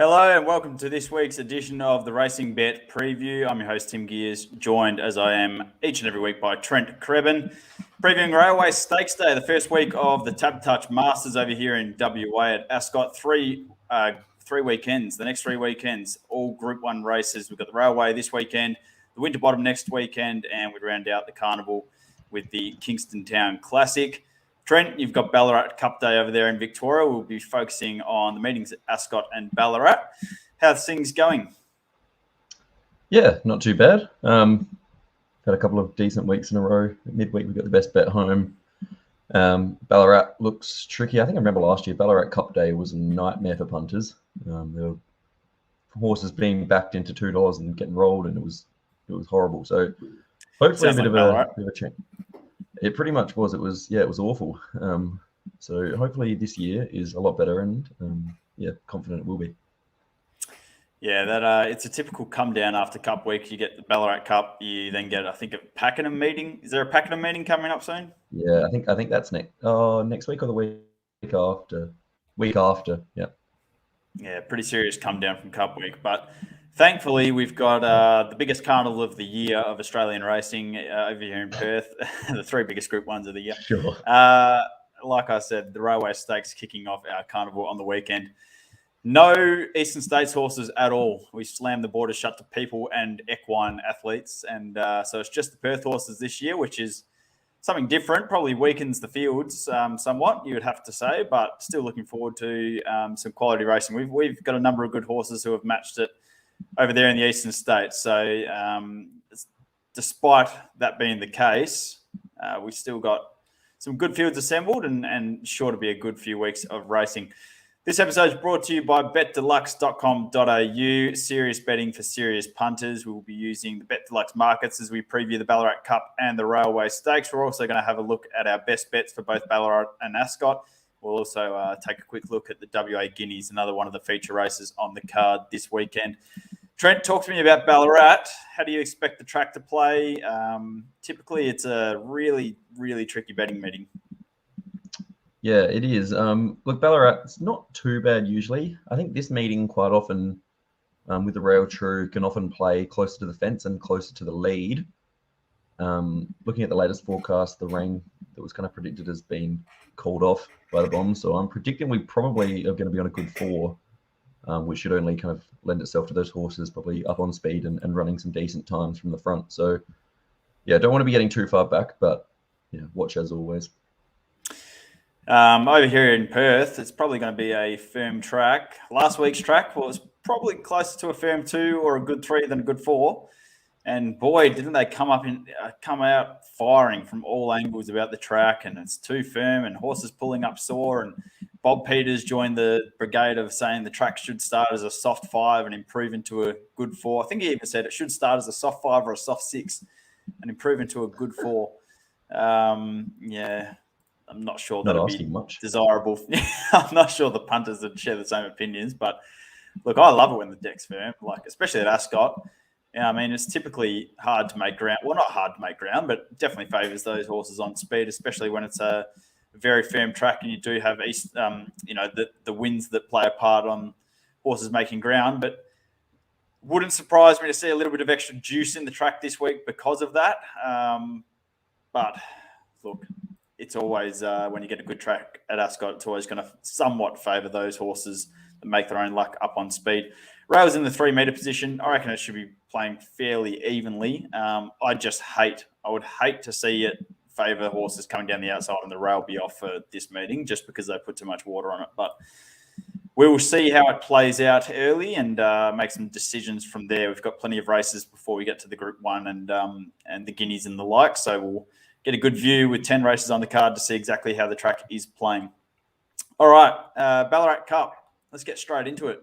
Hello and welcome to this week's edition of the RacingBet preview. I'm your host Tim Geers, joined as I am each and every week by Trent Crebbin, previewing Railway Stakes Day, the first week of the Tab Touch Masters over here in WA at Ascot. Three weekends, the next 3 weekends, all Group 1 races. We've got the Railway this weekend, the Winterbottom next weekend, and we round out the Carnival with the Kingston Town Classic. Trent, you've got Ballarat Cup Day over there in Victoria. We'll be focusing on the meetings at Ascot and Ballarat. How's things going? Yeah, not too bad. Had a couple of decent weeks in a row. Midweek, we got the best bet home. Ballarat looks tricky. I think I remember last year, Ballarat Cup Day was a nightmare for punters. There were horses being backed into $2 and getting rolled, and it was horrible. So hopefully a bit of a change. It pretty much was. It was awful. So hopefully this year is a lot better, and confident it will be. Yeah, it's a typical come down after Cup week. You get the Ballarat Cup. You then get, I think, a Pakenham meeting. Is there a Pakenham meeting coming up soon? Yeah, I think that's next week or the week after. Week after, yeah. Yeah, pretty serious come down from Cup week, but thankfully, we've got the biggest carnival of the year of Australian racing over here in Perth, the 3 biggest Group 1s of the year. Sure. Like I said, the Railway Stakes kicking off our carnival on the weekend. No Eastern States horses at all. We slammed the borders shut to people and equine athletes. And so it's just the Perth horses this year, which is something different, probably weakens the fields somewhat, you would have to say, but still looking forward to some quality racing. We've got a number of good horses who have matched it over there in the Eastern States. So despite that being the case, we've still got some good fields assembled and sure to be a good few weeks of racing. This episode is brought to you by betdeluxe.com.au, serious betting for serious punters. We will be using the Bet Deluxe markets as we preview the Ballarat Cup and the Railway Stakes. We're also going to have a look at our best bets for both Ballarat and Ascot. We'll also take a quick look at the WA Guineas, another one of the feature races on the card this weekend. Trent, talk to me about Ballarat. How do you expect the track to play? Typically, it's a really, really tricky betting meeting. Yeah, it is. Look, Ballarat, it's not too bad usually. I think this meeting quite often with the Rail True can often play closer to the fence and closer to the lead. Looking at the latest forecast, the rain that was kind of predicted has been called off by the Bombs. So I'm predicting we probably are going to be on a good 4, which should only kind of lend itself to those horses probably up on speed and running some decent times from the front. So, yeah, don't want to be getting too far back, but yeah, watch as always. Over here in Perth, it's probably going to be a firm track. Last week's track was probably closer to a firm 2 or a good 3 than a good 4. And boy, didn't they come out firing from all angles about the track, and it's too firm and horses pulling up sore. And Bob Peters joined the brigade of saying the track should start as a soft 5 and improve into a good 4. I think he even said it should start as a soft 5 or a soft 6 and improve into a good 4. I'm not sure that would be much desirable. I'm not sure the punters would share the same opinions, but look, I love it when the deck's firm, like especially at Ascot. Yeah, I mean, it's typically hard to make ground. Well, not hard to make ground, but definitely favours those horses on speed, especially when it's a very firm track and you do have the winds that play a part on horses making ground. But wouldn't surprise me to see a little bit of extra juice in the track this week because of that. But look, it's always when you get a good track at Ascot, it's always going to somewhat favour those horses that make their own luck up on speed. Rail's in the 3 metre position. I reckon it should be playing fairly evenly. I would hate to see it favour horses coming down the outside and the rail be off for this meeting just because they put too much water on it. But we will see how it plays out early and make some decisions from there. We've got plenty of races before we get to the Group 1 and the Guineas and the like. So we'll get a good view with 10 races on the card to see exactly how the track is playing. All right, Ballarat Cup. Let's get straight into it.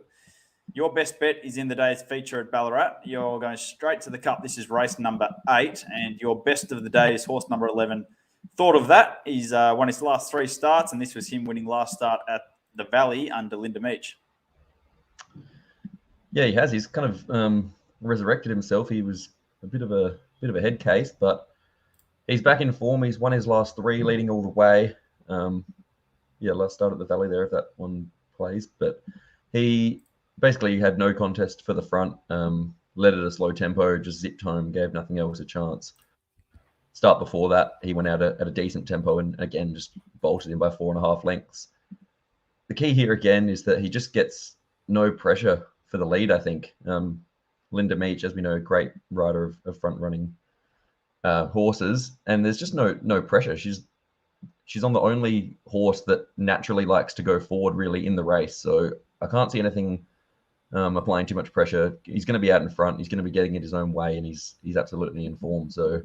Your best bet is in the day's feature at Ballarat. You're going straight to the Cup. This is race number 8, and your best of the day is horse number 11. Thought of that. He's won his last 3 starts, and this was him winning last start at the Valley under Linda Meach. Yeah, he has. He's kind of resurrected himself. He was a bit of a head case, but he's back in form. He's won his last 3, leading all the way. Last start at the Valley there, if that one plays. But he basically he had no contest for the front, led at a slow tempo, just zipped home, gave nothing else a chance. Start before that, he went out at a decent tempo and again just bolted him by 4.5 lengths. The key here again is that he just gets no pressure for the lead, I think. Linda Meach, as we know, great rider of front-running horses, and there's just no pressure. She's on the only horse that naturally likes to go forward really in the race, so I can't see anything applying too much pressure. He's going to be out in front. He's going to be getting it his own way, and he's absolutely in form. So,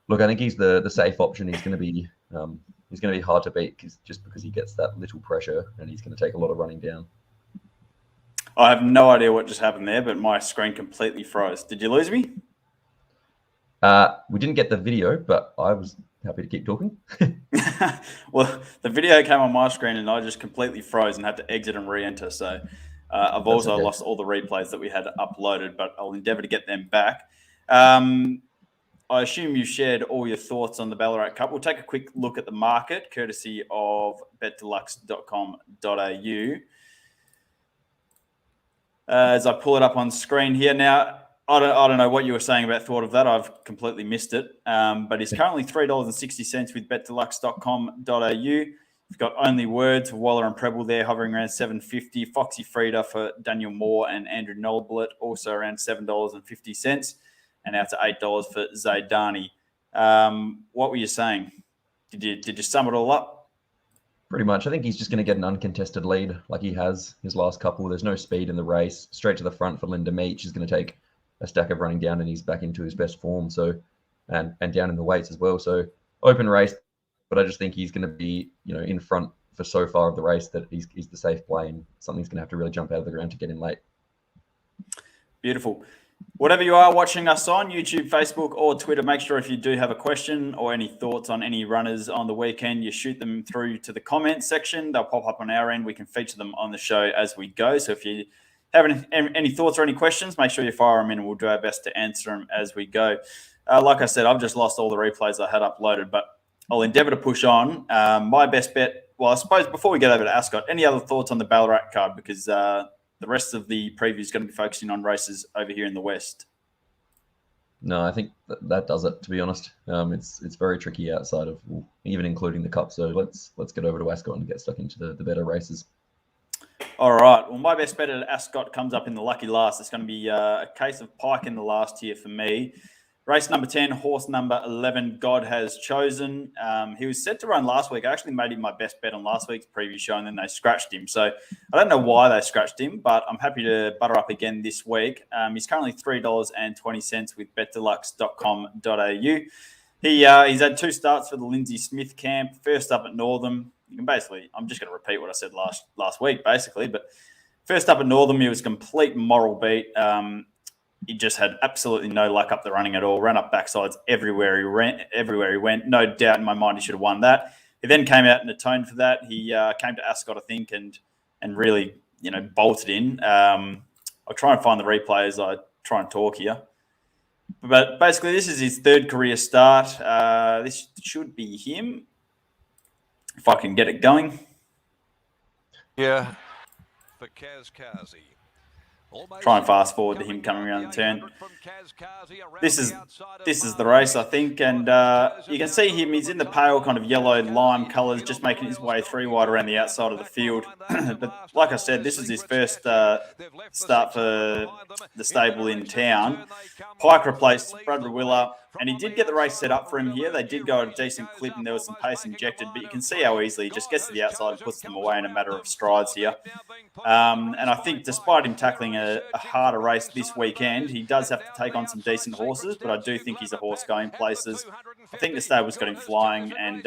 look, I think he's the safe option. He's going to be hard to beat just because he gets that little pressure, and he's going to take a lot of running down. I have no idea what just happened there, but my screen completely froze. Did you lose me? We didn't get the video, but I was happy to keep talking. Well, the video came on my screen and I just completely froze and had to exit and re-enter. So I've also lost all the replays that we had uploaded, but I'll endeavour to get them back. I assume you shared all your thoughts on the Ballarat Cup. We'll take a quick look at the market, courtesy of betdeluxe.com.au. As I pull it up on screen here now, I don't know what you were saying about thought of that. I've completely missed it. But it's currently $3.60 with betdeluxe.com.au. You've got Only Words for Waller and Preble there, hovering around $7.50. Foxy Frida for Daniel Moore and Andrew Nolblet, also around $7.50. And out to $8 for Zaydani. What were you saying? Did you sum it all up? Pretty much. I think he's just going to get an uncontested lead like he has his last couple. There's no speed in the race. Straight to the front for Linda Meach. He's going to take a stack of running down and he's back into his best form. So, and down in the weights as well. So open race, but I just think he's going to be, in front for so far of the race that he's the safe play, and something's going to have to really jump out of the ground to get in late. Beautiful. Whatever you are watching us on YouTube, Facebook, or Twitter, make sure if you do have a question or any thoughts on any runners on the weekend, you shoot them through to the comments section. They'll pop up on our end. We can feature them on the show as we go. So if you have any thoughts or any questions, make sure you fire them in and we'll do our best to answer them as we go. Like I said, I've just lost all the replays I had uploaded, but I'll endeavour to push on. My best bet, well, I suppose before we get over to Ascot, any other thoughts on the Ballarat card? Because the rest of the preview is going to be focusing on races over here in the West. No, I think that does it, to be honest. It's very tricky outside of, even including the Cup. So let's get over to Ascot and get stuck into the better races. All right. Well, my best bet at Ascot comes up in the lucky last. It's going to be a case of Pike in the last here for me. Race number 10, horse number 11, God Has Chosen. He was set to run last week. I actually made him my best bet on last week's preview show, and then they scratched him. So I don't know why they scratched him, but I'm happy to butter up again this week. He's currently $3.20 with betdeluxe.com.au. He's had 2 starts for the Lindsay Smith camp. First up at Northam. You can basically, I'm just going to repeat what I said last week, basically. But first up at Northam, he was a complete moral beat. He just had absolutely no luck up the running at all. Ran up backsides everywhere he went. No doubt in my mind he should have won that. He then came out and atoned for that. He came to Ascot, I think, and really, bolted in. I'll try and find the replay as I try and talk here. But basically, this is his 3rd career start. This should be him, if I can get it going. Yeah. For Kazkazi. Try and fast forward to him coming around the turn. This is the race, I think, and you can see him. He's in the pale kind of yellow lime colours, just making his way 3 wide around the outside of the field. But like I said, this is his first start for the stable in town. Pike replaced Bradley Willer, and he did get the race set up for him here. They did go at a decent clip, and there was some pace injected, but you can see how easily he just gets to the outside and puts them away in a matter of strides here. And I think despite him tackling a harder race this weekend, he does have to take on some decent horses, but I do think he's a horse going places. I think the stable's got him flying, and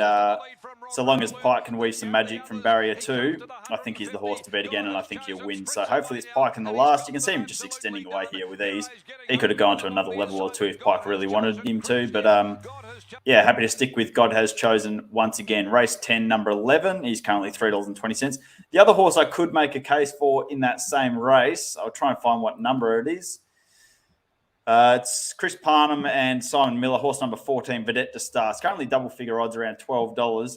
so long as Pike can weave some magic from barrier 2, I think he's the horse to beat again, and I think he'll win. So hopefully it's Pike in the last. You can see him just extending away here with ease. He could have gone to another level or 2 if Pike really wanted him to, but yeah, happy to stick with God Has Chosen once again. Race 10, number 11. He's currently $3.20. The other horse I could make a case for in that same race, I'll try and find what number it is. It's Chris Parnham and Simon Miller, horse number 14, Vedette to Star. It's currently double figure odds around $12.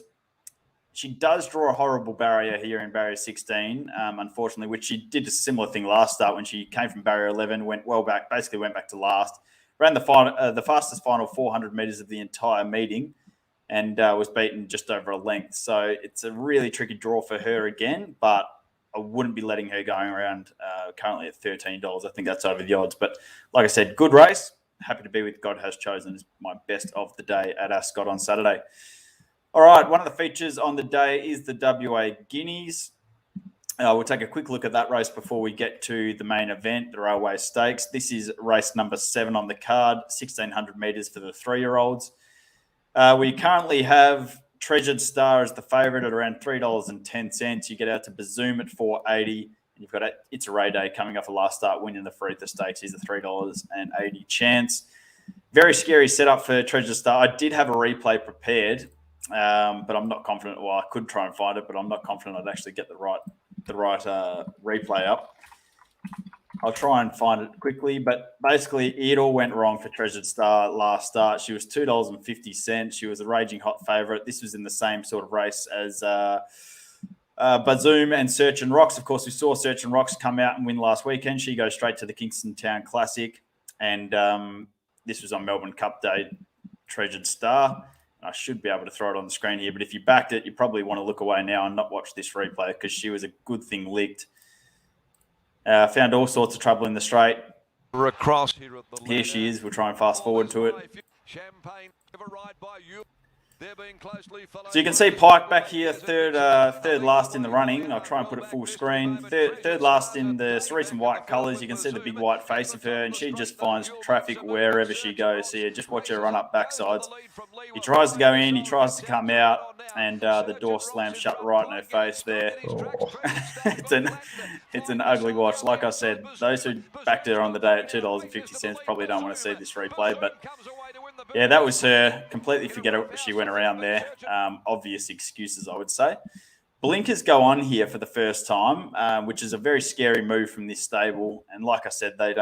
She does draw a horrible barrier here in barrier 16, unfortunately, which she did a similar thing last start when she came from barrier 11, went well back, basically went back to last, ran the fastest final 400 metres of the entire meeting, and was beaten just over a length. So it's a really tricky draw for her again, but I wouldn't be letting her going around currently at $13. I think that's over the odds. But like I said, good race. Happy to be with God Has Chosen as my best of the day at Ascot on Saturday. All right, one of the features on the day is the WA Guineas. We'll take a quick look at that race before we get to the main event, the Railway Stakes. This is race number 7 on the card, 1,600 metres for the 3-year-olds. We currently have Treasured Star as the favourite at around $3.10. You get out to Bazoom at $4.80. You've got It's a Ray Day coming off a last start win in the Freetha Stakes. He's a $3.80 chance. Very scary setup for Treasured Star. I did have a replay prepared. But I'm not confident. Well, I could try and find it, but I'm not confident I'd actually get the right replay up. I'll try and find it quickly, but basically it all went wrong for Treasured Star last start. She was $2.50. She was a raging hot favourite. This was in the same sort of race as Bazoom and Search and Rocks. Of course, we saw Search and Rocks come out and win last weekend. She goes straight to the Kingston Town Classic, and this was on Melbourne Cup Day. Treasured Star. I should be able to throw it on the screen here, but if you backed it, you probably want to look away now and not watch this replay because she was a good thing licked. Found all sorts of trouble in the straight. We're across here at the Here she is. We'll try and fast forward to it. Champagne, have a ride by you. They're being closely followed. So you can see Pike back here, third last in the running. I'll try and put it full screen. Third last in the cerise white colours. You can see the big white face of her, and she just finds traffic wherever she goes. Here, just watch her run up backsides. He tries to go in, he tries to come out, and the door slams shut right in her face there. Oh. It's an ugly watch. Like I said, those who backed her on the day at $2.50 probably don't want to see this replay, but yeah, that was her. Completely forget it. She went around there. Obvious excuses, I would say. Blinkers go on here for the first time, which is a very scary move from this stable. And like I said, they'd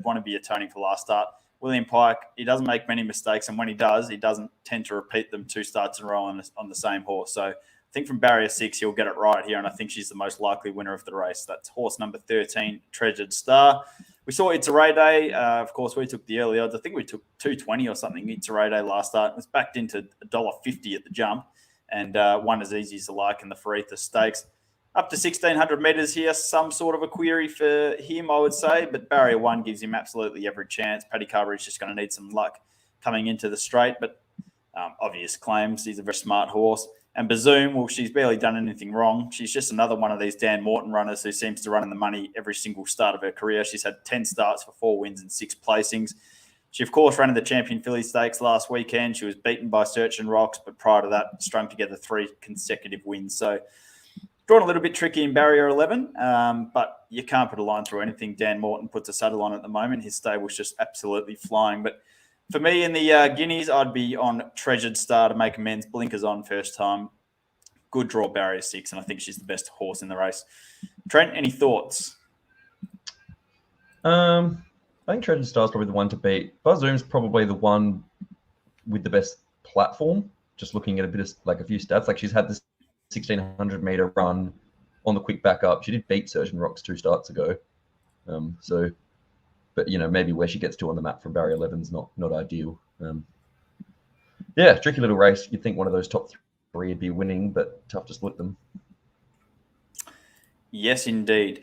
want to be atoning for last start. William Pike, he doesn't make many mistakes, and when he does, he doesn't tend to repeat them 2 starts in a row on the same horse. So I think from barrier 6, he'll get it right here, and I think she's the most likely winner of the race. That's horse number 13, Treasured Star. We saw It's a Ray Day. Of course, we took the early odds. I think we took $2.20 or something. It's a Ray Day last start. It was backed into $1.50 at the jump, and won as easy as you like in the Freetha Stakes. Up to 1,600 metres here, some sort of a query for him, I would say, but barrier 1 gives him absolutely every chance. Paddy Carberry's just going to need some luck coming into the straight, but obvious claims. He's a very smart horse. And Bazoom, well, she's barely done anything wrong. She's just another one of these Dan Morton runners who seems to run in the money every single start of her career. She's had 10 starts for 4 wins and 6 placings. She, of course, ran in the Champion Filly Stakes last weekend. She was beaten by Search and Rocks, but prior to that, strung together 3 consecutive wins. So, drawn a little bit tricky in barrier 11, but you can't put a line through anything Dan Morton puts a saddle on at the moment. His stable's just absolutely flying. But for me in the Guineas, I'd be on Treasured Star to make amends. Blinkers on first time. Good draw, barrier 6, and I think she's the best horse in the race. Trent, any thoughts? I think Treasured Star is probably the one to beat. Bazoom's probably the one with the best platform. Just looking at a few stats, like she's had this 1,600 meter run on the quick backup. She did beat Search and Rocks 2 starts ago. But maybe where she gets to on the map from barrier 11 is not ideal. Tricky little race. You'd think one of those top 3 would be winning, but tough to split them. Yes, indeed.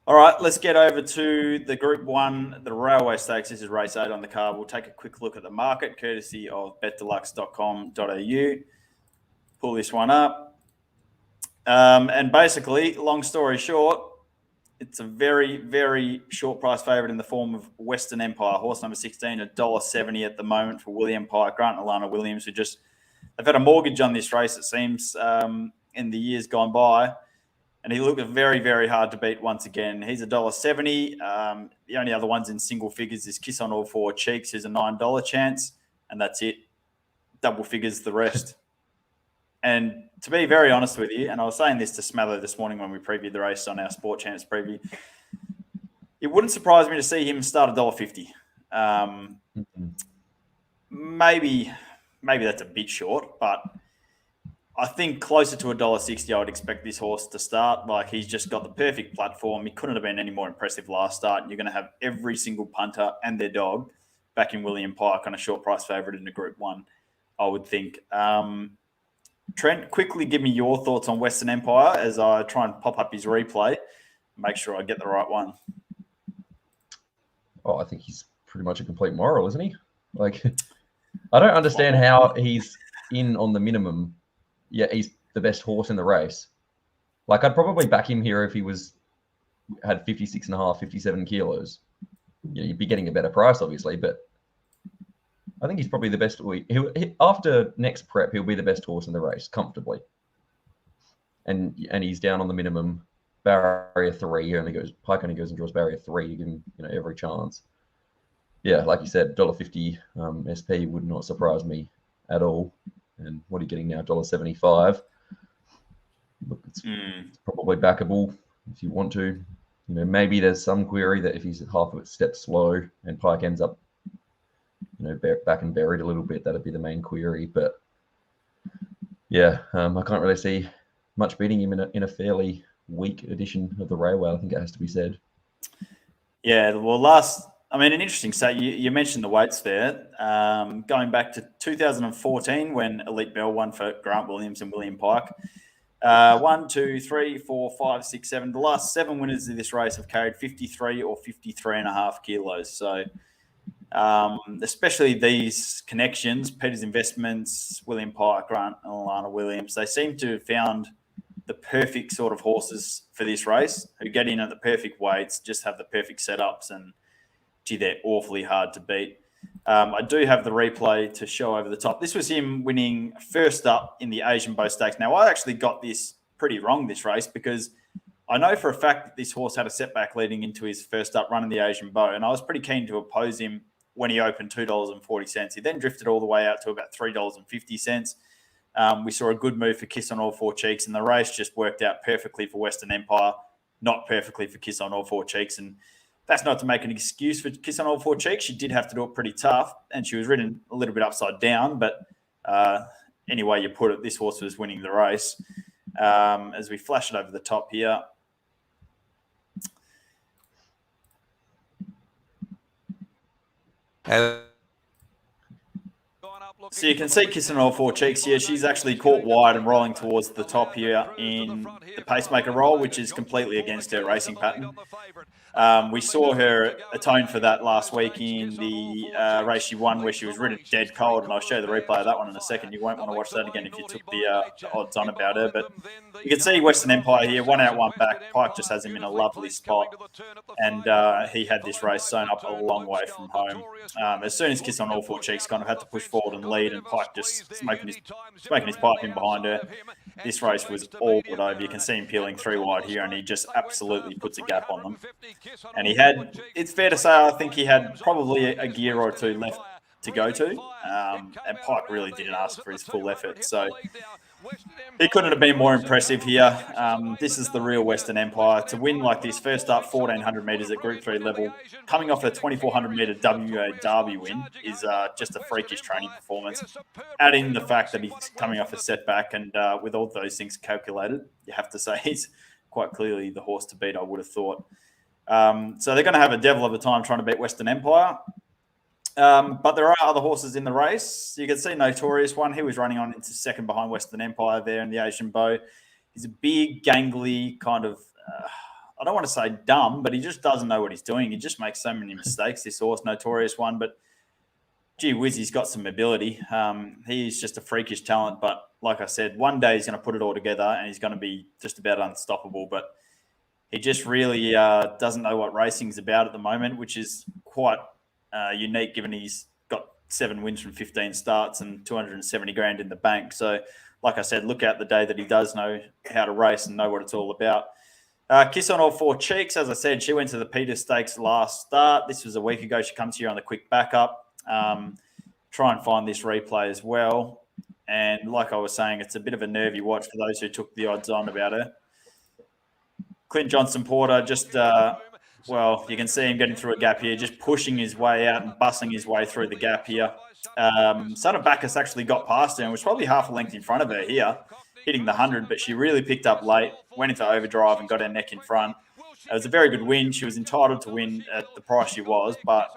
All right, let's get over to the Group 1, the Railway Stakes. This is race 8 on the card. We'll take a quick look at the market, courtesy of betdeluxe.com.au. Pull this one up. And basically, long story short, it's a very, very short price favourite in the form of Western Empire. Horse number 16, $1.70 at the moment for William Pike. Grant and Alana Williams, they've had a mortgage on this race, it seems, in the years gone by. And he looked very, very hard to beat once again. He's $1.70. The only other ones in single figures is Kiss on All 4 Cheeks, who's a $9 chance. And that's it. Double figures the rest. And to be very honest with you, and I was saying this to Smather this morning when we previewed the race on our Sport Champs preview, it wouldn't surprise me to see him start $1.50. Maybe that's a bit short, but I think closer to $1.60, I would expect this horse to start. Like, he's just got the perfect platform. He couldn't have been any more impressive last start. You're going to have every single punter and their dog backing William Pike on a short price favourite in the Group 1, I would think. Trent, quickly give me your thoughts on Western Empire as I try and pop up his replay. Make sure I get the right one. Oh, I think he's pretty much a complete moral, isn't he? Like, I don't understand how he's in on the minimum. Yeah, he's the best horse in the race. Like, I'd probably back him here if he had 56.5, 57 kilos. You'd be getting a better price, obviously, but I think he's probably the best. After next prep, he'll be the best horse in the race, comfortably. And he's down on the minimum. Barrier 3, Pike only goes and draws barrier 3 to give him every chance. Yeah, like you said, $1.50 SP would not surprise me at all. And what are you getting now? $1.75. Look, it's probably backable if you want to. Maybe there's some query that if he's half of a step slow and Pike ends up, back and buried a little bit, that'd be the main query. But yeah, I can't really see much beating him in a fairly weak edition of the Railway. I think it has to be said. Yeah, well, an interesting stat. You mentioned the weights there. Going back to 2014 when Elite Bell won for Grant Williams and William Pike. 1, 2, 3, 4, 5, 6, 7. The last 7 winners of this race have carried 53 or 53.5 kilos. So especially these connections, Peter's Investments, William Pike, Grant and Alana Williams, they seem to have found the perfect sort of horses for this race, who get in at the perfect weights, just have the perfect setups, and gee, they're awfully hard to beat. I do have the replay to show over the top. This was him winning first up in the Asian Bow Stakes. Now, I actually got this pretty wrong, this race, because I know for a fact that this horse had a setback leading into his first up run in the Asian Bow, and I was pretty keen to oppose him when he opened $2.40. He then drifted all the way out to about $3.50. We saw a good move for Kiss on All Four Cheeks, and the race just worked out perfectly for Western Empire, not perfectly for Kiss on All Four Cheeks. And that's not to make an excuse for Kiss on All Four Cheeks. She did have to do it pretty tough, and she was ridden a little bit upside down. But any way you put it, this horse was winning the race. As we flash it over the top here. So you can see Kissing All Four Cheeks here. She's actually caught wide and rolling towards the top here in the pacemaker roll, which is completely against her racing pattern. We saw her atone for that last week in the race she won, where she was ridden dead cold, and I'll show you the replay of that one in a second. You won't want to watch that again if you took the odds on about her. But you can see Western Empire here, 1 out, 1 back. Pike just has him in a lovely spot, and he had this race sewn up a long way from home. As soon as Kiss on All Four Cheeks kind of had to push forward and lead, and Pike just smoking his pipe in behind her, this race was all but over. You can see him peeling 3 wide here, and he just absolutely puts a gap on them. And it's fair to say, I think he had probably a gear or 2 left to go to. And Pike really didn't ask for his full effort. So he couldn't have been more impressive here. This is the real Western Empire. To win like this, first up 1,400 metres at Group 3 level, coming off a 2,400 metre WA Derby win is just a freakish training performance. Add in the fact that he's coming off a setback, and with all those things calculated, you have to say he's quite clearly the horse to beat, I would have thought. So they're going to have a devil of a time trying to beat Western Empire. But there are other horses in the race. You can see Notorious One. He was running on into second behind Western Empire there in the Asian Bow. He's a big, gangly kind of, I don't want to say dumb, but he just doesn't know what he's doing. He just makes so many mistakes, this horse, Notorious One. But gee whiz, he's got some ability. He's just a freakish talent. But like I said, one day he's going to put it all together and he's going to be just about unstoppable. But he just really doesn't know what racing's about at the moment, which is quite unique given he's got 7 wins from 15 starts and 270 grand in the bank. So, like I said, look out the day that he does know how to race and know what it's all about. Kiss on All Four Cheeks, as I said, she went to the Peter Stakes last start. This was a week ago. She comes here on the quick backup. Try and find this replay as well. And like I was saying, it's a bit of a nervy watch for those who took the odds on about her. Clint Johnson-Porter just... well, you can see him getting through a gap here, just pushing his way out and bussing his way through the gap here. Son of Bacchus actually got past her and was probably half a length in front of her here, hitting the 100, but she really picked up late, went into overdrive and got her neck in front. It was a very good win. She was entitled to win at the price she was, but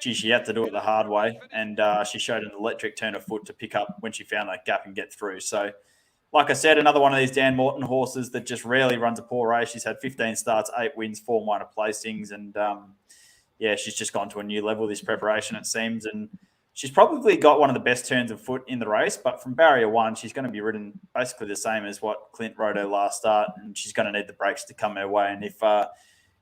gee, she had to do it the hard way, and she showed an electric turn of foot to pick up when she found that gap and get through. So, like I said, another one of these Dan Morton horses that just rarely runs a poor race. She's had 15 starts, 8 wins, 4 minor placings, and she's just gone to a new level this preparation, it seems, and she's probably got one of the best turns of foot in the race, but from barrier 1, she's going to be ridden basically the same as what Clint rode her last start, and she's going to need the breaks to come her way. And if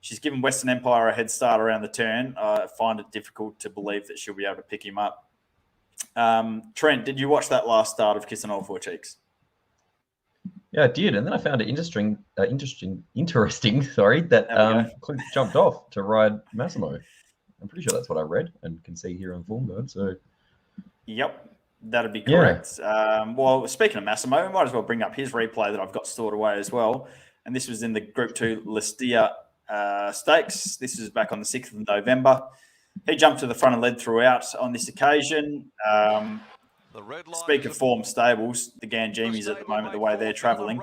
she's given Western Empire a head start around the turn, I find it difficult to believe that she'll be able to pick him up. Trent, did you watch that last start of Kiss on All Four Cheeks? Yeah, I did, and then I found it interesting. That Clint jumped off to ride Massimo. I'm pretty sure that's what I read and can see here on Form Guide. So, yep, that'd be correct. Yeah. Well, speaking of Massimo, I might as well bring up his replay that I've got stored away as well. And this was in the Group 2 Listia Stakes. This was back on the 6th of November. He jumped to the front and led throughout on this occasion. Speak of form stables, the Ganjimis at the moment, the way they're travelling.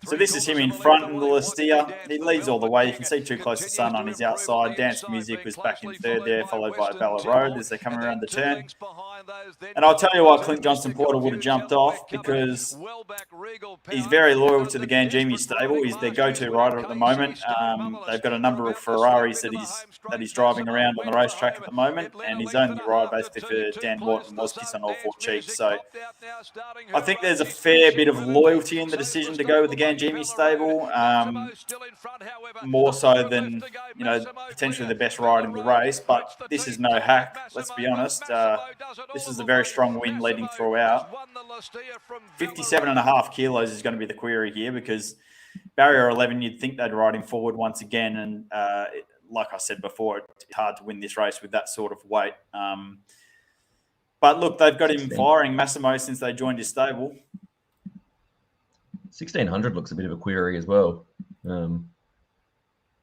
So this is him in front in the Listia. He leads all the way. You can see Too Close to Sun on his outside. Dance Music was back in third there, followed by Bella Road as they're coming around the turn. And I'll tell you why Clint Johnston Porter would have jumped off, because he's very loyal to the Ganjimi stable. He's their go-to rider at the moment. They've got a number of Ferraris that he's driving around on the racetrack at the moment, and his only ride basically for Dan Morton was Kiss on All Four Cheeks. So I think there's a fair bit of loyalty in the decision to go with the Ganjimi stable, more so than potentially the best ride in the race. But this is no hack. Let's be honest. This is a very strong win leading throughout. 57.5 kilos is going to be the query here, because barrier 11, you'd think they'd ride him forward once again, and like I said before, it's hard to win this race with that sort of weight. But look, they've got him firing Massimo since they joined his stable. 1600 looks a bit of a query as well.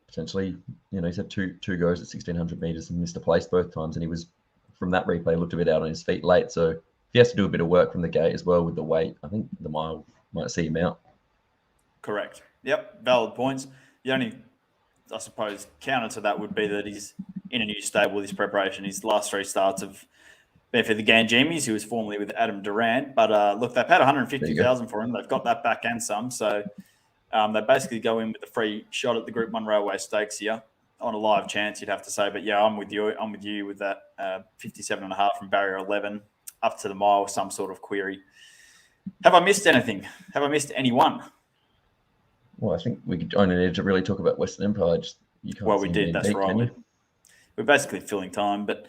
Potentially, he's had two goes at 1600 metres and missed a place both times, and he was, from that replay, looked a bit out on his feet late. So if he has to do a bit of work from the gate as well with the weight, I think the mile might see him out. Correct. Yep, valid points. The only, I suppose, counter to that would be that he's in a new stable this preparation. His last 3 starts have been for the Ganjimis, who was formerly with Adam Durant. But look, they've had 150,000 for him. They've got that back and some. So they basically go in with a free shot at the Group 1 Railway Stakes here on a live chance, you'd have to say. But yeah, I'm with you with that 57.5 from barrier 11 up to the mile, some sort of query. Have I missed anything? Have I missed anyone? Well, I think we only need to really talk about Western Empire. We did. That's right. We're basically filling time. But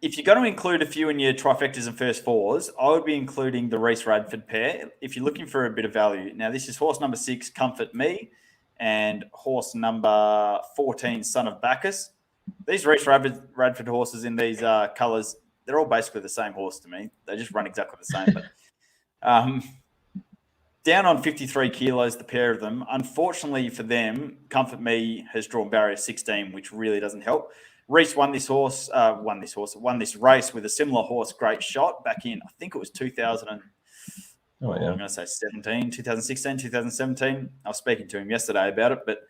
if you're going to include a few in your trifectas and first fours, I would be including the Reese Radford pair if you're looking for a bit of value. Now, this is horse number 6, Comfort Me, and horse number 14, Son of Bacchus. These Reese Radford horses in these colours, they're all basically the same horse to me. They just run exactly the same. But down on 53 kilos, the pair of them. Unfortunately for them, Comfort Me has drawn barrier 16, which really doesn't help. Reese won this race with a similar horse, Great Shot, back in, I think it was 2016, 2017. I was speaking to him yesterday about it, but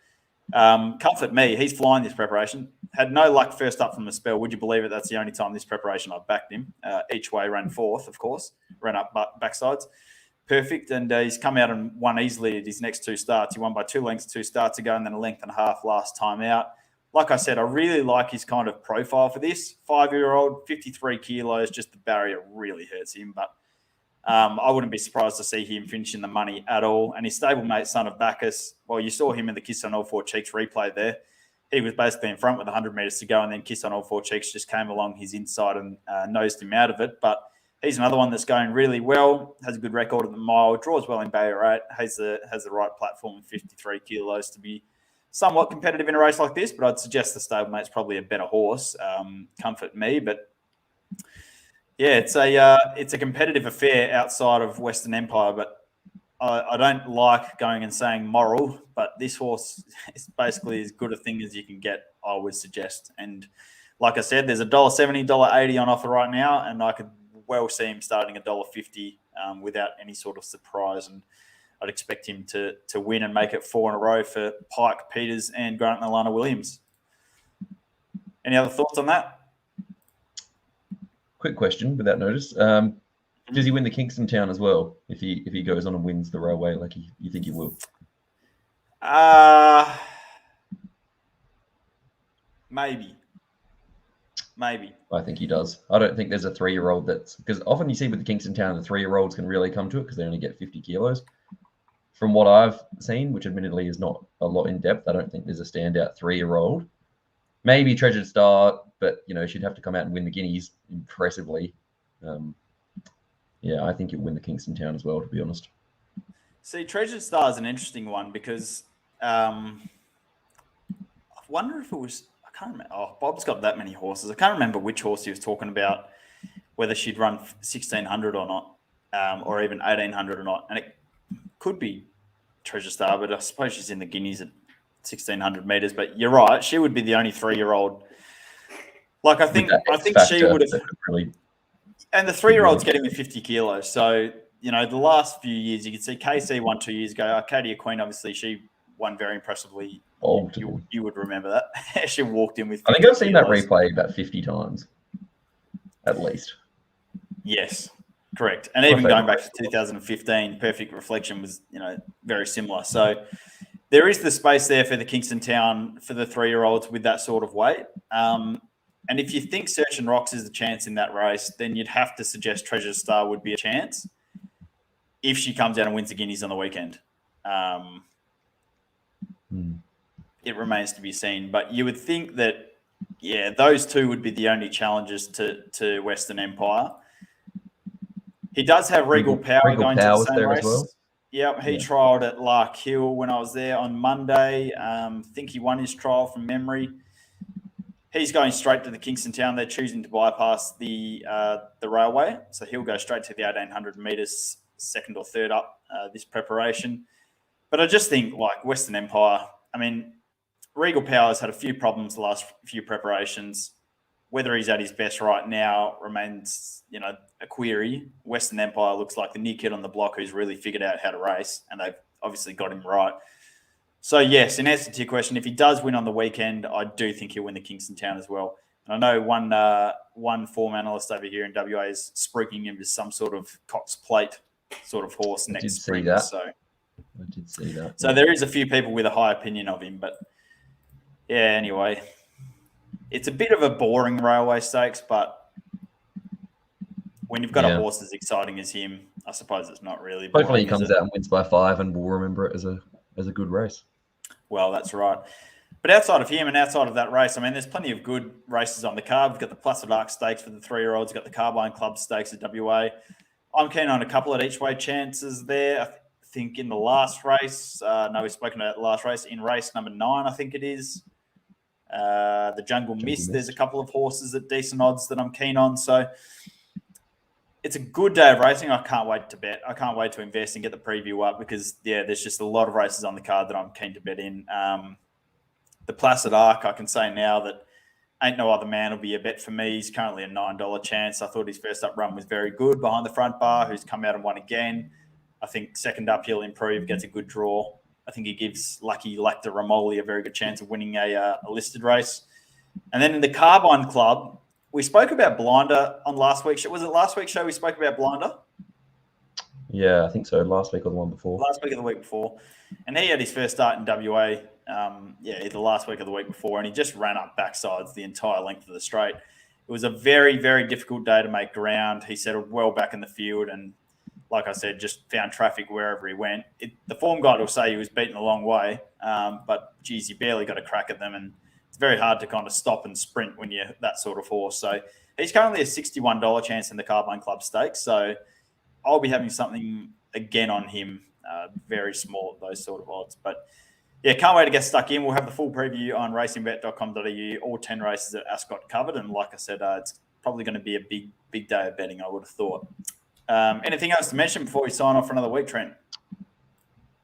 Comfort Me, he's flying this preparation. Had no luck first up from the spell. Would you believe it? That's the only time this preparation I've backed him. Each way ran fourth, of course. Ran up backsides. Perfect. And he's come out and won easily at his next 2 starts. He won by 2 lengths 2 starts ago and then a length and a half last time out. Like I said, I really like his kind of profile for this. 5-year-old, 53 kilos, just the barrier really hurts him. But I wouldn't be surprised to see him finishing the money at all. And his stablemate, Son of Bacchus, well, you saw him in the Kiss on All Four Cheeks replay there. He was basically in front with 100 metres to go, and then Kiss on All Four Cheeks just came along his inside and nosed him out of it. But he's another one that's going really well, has a good record at the mile, draws well in barrier 8, has the right platform with 53 kilos to be somewhat competitive in a race like this, but I'd suggest the stablemate's probably a better horse, Comfort Me. But yeah, it's a competitive affair outside of Western Empire, but I don't like going and saying moral, but this horse is basically as good a thing as you can get, I would suggest. And like I said, there's $1.70, $1.80 on offer right now, and I could well see him starting $1.50 without any sort of surprise. And I'd expect him to win and make it 4 in a row for Pike, Peters, and Grant and Alana Williams. Any other thoughts on that? Quick question, without notice. Does he win the Kingston Town as well if he goes on and wins the Railway like you think he will? Maybe. I think he does. I don't think there's a 3-year-old that's... Because often you see with the Kingston Town, the 3-year-olds can really come to it because they only get 50 kilos. From what I've seen, which admittedly is not a lot in depth, I don't think there's a standout 3-year-old. Maybe Treasured Star, but, she'd have to come out and win the Guineas impressively. I think he'll win the Kingston Town as well, to be honest. See, Treasured Star is an interesting one because I wonder if it was... I can't remember. Oh, Bob's got that many horses. I can't remember which horse he was talking about, whether she'd run 1,600 or not, or even 1,800 or not. And it could be Treasure Star, but I suppose she's in the Guineas at 1,600 metres. But you're right. She would be the only 3-year-old. Like, I think she would have... Really... And the 3-year-old's getting the 50 kilos. So, the last few years, you can see KC won 2 years ago. Arcadia Queen, obviously, she won very impressively. You would remember that. She walked in with 50 I think I've seen that replay about 50 times, at least. Yes, correct. And even going back to 2015, Perfect Reflection was, very similar. So there is the space there for the Kingston Town for the 3-year-olds with that sort of weight. And if you think Search and Rocks is the chance in that race, then you'd have to suggest Treasure Star would be a chance if she comes out and wins the Guineas on the weekend. It remains to be seen. But you would think that, those two would be the only challengers to Western Empire. He does have Regal Power going to the same race. Well. Yep, he trialled at Lark Hill when I was there on Monday. I think he won his trial from memory. He's going straight to the Kingston Town. They're choosing to bypass the railway. So he'll go straight to the 1,800 metres, second or third up this preparation. But I just think, like, Western Empire, Regal Power's had a few problems the last few preparations. Whether he's at his best right now remains, a query. Western Empire looks like the new kid on the block who's really figured out how to race, and they've obviously got him right. So, yes, in answer to your question, if he does win on the weekend, I do think he'll win the Kingston Town as well. And I know one form analyst over here in WA is spruiking him as some sort of Cox Plate sort of horse next spring. I did see that. So there is a few people with a high opinion of him, but anyway, it's a bit of a boring railway stakes, but when you've got a horse as exciting as him, I suppose it's not really boring. Hopefully he comes out and wins by 5 and we'll remember it as a good race. Well, that's right. But outside of him and outside of that race, there's plenty of good races on the card. We've got the Placid Arc Stakes for the 3-year-olds. We've got the Carbine Club Stakes at WA. I'm keen on a couple at each way chances there. I think in the last race, we've spoken about the last race, in race number 9, I think it is. The Jungle Mist, there's a couple of horses at decent odds that I'm keen on. So it's a good day of racing. I can't wait to bet. I can't wait to invest and get the preview up because, there's just a lot of races on the card that I'm keen to bet in. The Placid Arc, I can say now that Ain't No Other Man will be a bet for me. He's currently a $9 chance. I thought his first up run was very good behind the front bar, who's come out and won again. I think second up he'll improve, gets a good draw. I think he gives Lucky Lacta Ramoli a very good chance of winning a listed race. And then in the Carbine Club, we spoke about Blinder on last week's show. Was it last week's show we spoke about Blinder? Yeah, I think so. Last week or the one before. Last week or the week before. And he had his first start in WA, either last week or the week before, and he just ran up backsides the entire length of the straight. It was a very, very difficult day to make ground. He settled well back in the field and, like I said, just found traffic wherever he went. The form guide will say he was beaten a long way, but, geez, you barely got a crack at them, and it's very hard to kind of stop and sprint when you're that sort of horse. So he's currently a $61 chance in the Carbine Club Stakes, so I'll be having something again on him, very small at those sort of odds. But, can't wait to get stuck in. We'll have the full preview on racingbet.com.au, all 10 races at Ascot covered, and like I said, it's probably going to be a big day of betting, I would have thought. Anything else to mention before we sign off for another week, Trent?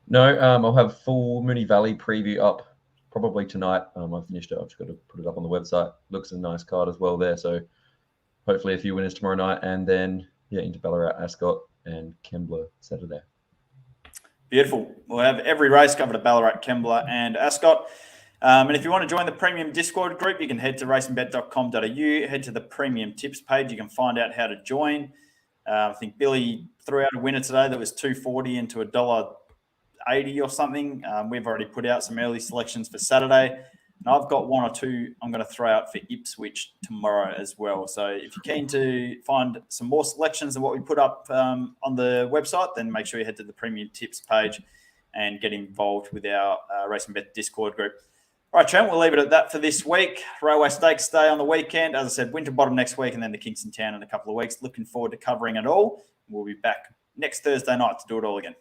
No, I'll have full Moonee Valley preview up probably tonight. I've finished it. I've just got to put it up on the website. Looks a nice card as well there. So hopefully a few winners tomorrow night, and then into Ballarat, Ascot, and Kembla Saturday. Beautiful. We'll have every race covered at Ballarat, Kembla, and Ascot. And if you want to join the premium Discord group, you can head to racingbet.com.au, head to the premium tips page. You can find out how to join. I think Billy threw out a winner today that was $2.40 into $1.80 or something. We've already put out some early selections for Saturday. And I've got one or two I'm going to throw out for Ipswich tomorrow as well. So if you're keen to find some more selections than what we put up on the website, then make sure you head to the premium tips page and get involved with our RacingBet Discord group. All right, Trent, we'll leave it at that for this week. Railway Stakes Day on the weekend. As I said, Winter Bottom next week and then the Kingston Town in a couple of weeks. Looking forward to covering it all. We'll be back next Thursday night to do it all again.